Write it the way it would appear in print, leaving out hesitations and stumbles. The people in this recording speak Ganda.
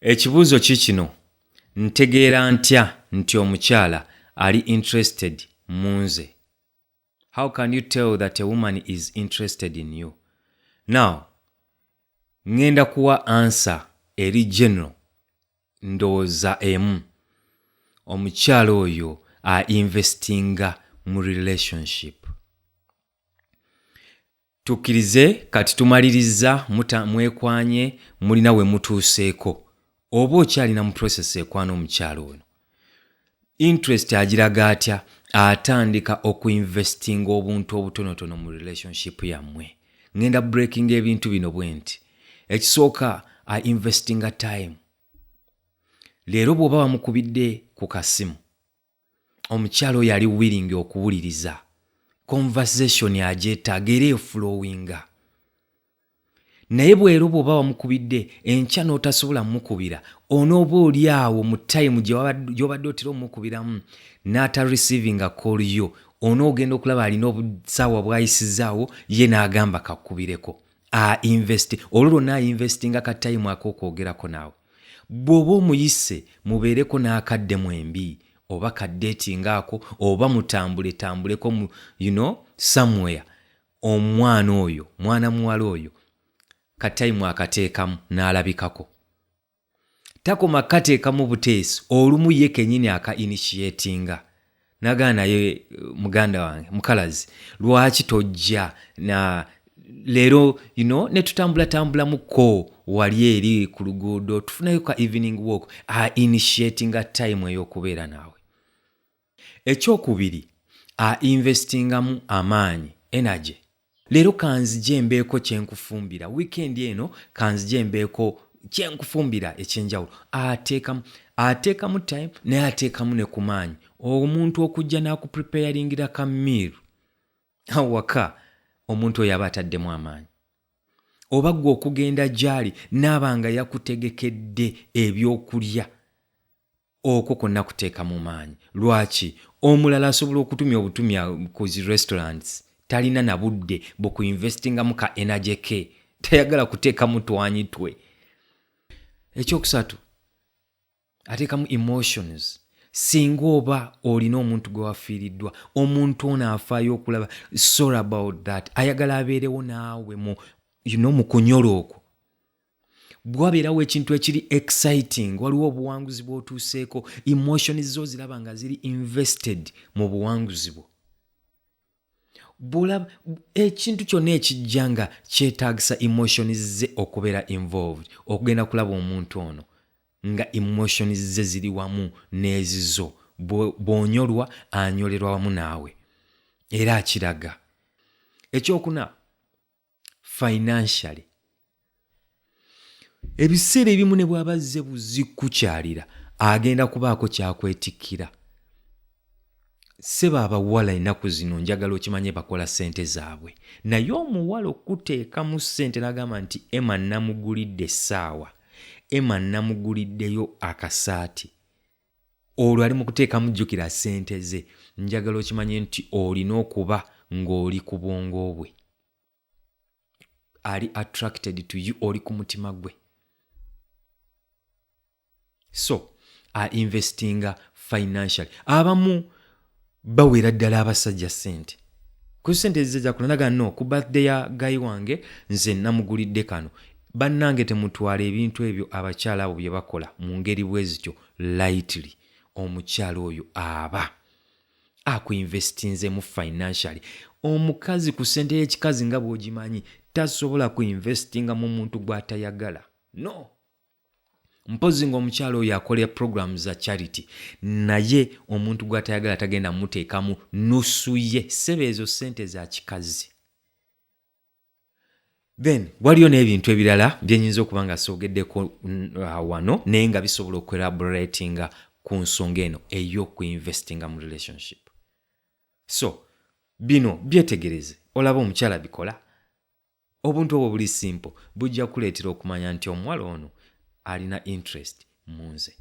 Ekibuuzo kikino, ntegeera ntya nti omukyala ali interested mu nze? How can you tell that a woman is interested in you? Now, ngenda kuwa answer eri general ndowooza emu. Omukyala oyo investinga mu relationship. Tukkirize kati tumaliriza mwekwanye mulina we mutuuseeko. Oba okyalina mu process ekwana omukyala ono. Interest agiraga atya? Atandika okuinvestinga obuntu obutonotono mu relationship yammwe. Ngenda breaking ebintu bino bwenti. Ekisooka investinga time. Leero bw'oba wamukubidde ku kasimu, omukyala oyo ali willing okuwuliriza. Conversation agyetaaga era eflowinga. Naye bw'oba wamukubidde enkya n'otasobola mukubira, onooba oli awo mu time gy'obadde otera omukubiramu n'ata receiving a call yo, onoogenda okulaba alina obusaawa bw'ayisizaawo ye n'agamba kakubireko. Olwo lwonna investinga ka time ak'okwogerako naawe. Bw'oba omuyise mubeereko n'akadde mwembi oba kaddeetinga ako oba mutambuleko somewhere. Omwana oyo, mwana muwala oyo, kataimu akateekamu n'alabikako. Takoma kateekamu buteesi, olumu ye kennyini aka-initiatinga. Nagana naye muganda wange, mukalazi, lwaki tojja na leero ne tutambula wali eri ku luguudo tufunayo ka evening walk, initiatinga time ey'okubeera naawe. Ekyokubiri, investingamu amaanyi, energy. Leero kanzije mbeeko kyenkufumbira, weekend eno kanzije mbeeko kyenkufumbira ekyenjawulo. Ateekamu time naye ateekamu ne ku maanyi. Omuntu okujja n'akupreparingira ka meal awaka, omuntu oyo aba ataddemu amaanyi. Oba gwe okugenda gy'ali n'abanga yakutegekedde ebyokulya, okwo konna kuteeka mu maanyi. Lwaki? Omulala asobola okutumya obutumya ku zi restaurants, talina na budde bukuinvestingamu ka energy ke, tayagala kuteekamu twanyi twe. Ekyokusatu, ateekamu emotions. Singa oba olina omuntu gwe wafiiriddwa, omuntu ono afaayo okulaba sorry about that, ayagala abeerewo naawe mu kunyola okwo. Bwabeerawo ekintu ekiri exciting, waliwo obuwanguzi bw'otuuseeko, emotions zo ziraba nga ziri invested mu buwanguzi bwo. Ekintu kyonna ekijja nga kyetaagisa emotions ze okubeera involved, okugenda kulaba omuntu ono nga emotions ze ziri wamu n'ezizo, bw'onyolwa anyolerwa wamu naawe era akiraga. Ekyokuna, financially. Ebiseera ebimu ne bw'aba azze buzikukyalira, agenda kubaako kyakwetikkira. Seba abawala ennaku zino njagala okimanye bakola ssente zaabwe. Naye omuwala okuteekamu ssente n'agamba nti Emma namugulidde essaawa, Emma namuguliddeyo akasaati, olwo ali mu kuteekamu jjukira ssente ze. Njagala okimanye nti olina okuba ng'oli ku bwongo bwe. Ali attracted to you, oli ku mutima gwe. So, investinga financially. Abamu bawera ddala abasajja ssente. Ku ssente zizza kulanaga no, ku birthday ya gayi wange nze namugulidde kano. Bannange temutwala ebintu ebyo abakyala abo bye bakola mu ngeri bwe zityo lightly. Omukyala oyo aba akuinvestinze mu financially. Omukazi ku ssente y'ekikazi nga bw'ogimanyi tasobola kuinvestinga mu muntu gw'atayagala. No. Mpozi ng'omukyala oyo akola program za charity, naye omuntu gw'atayagala tagenda muteekamu nusu ye, sebe ezo ssente za kikazi. Then waliyo n'ebintu ebirala byenyinza okuba nga soogeddeko wano naye nga bisobola okwelaboratinga ku nsonga eno ey'okuinvestinga mu relationship. So, bino byetegereze, olaba omukyala bikola. Obuntu obwo buli simple, bujja kuleetera okumanya nti omuwala ono alina interest mu nze.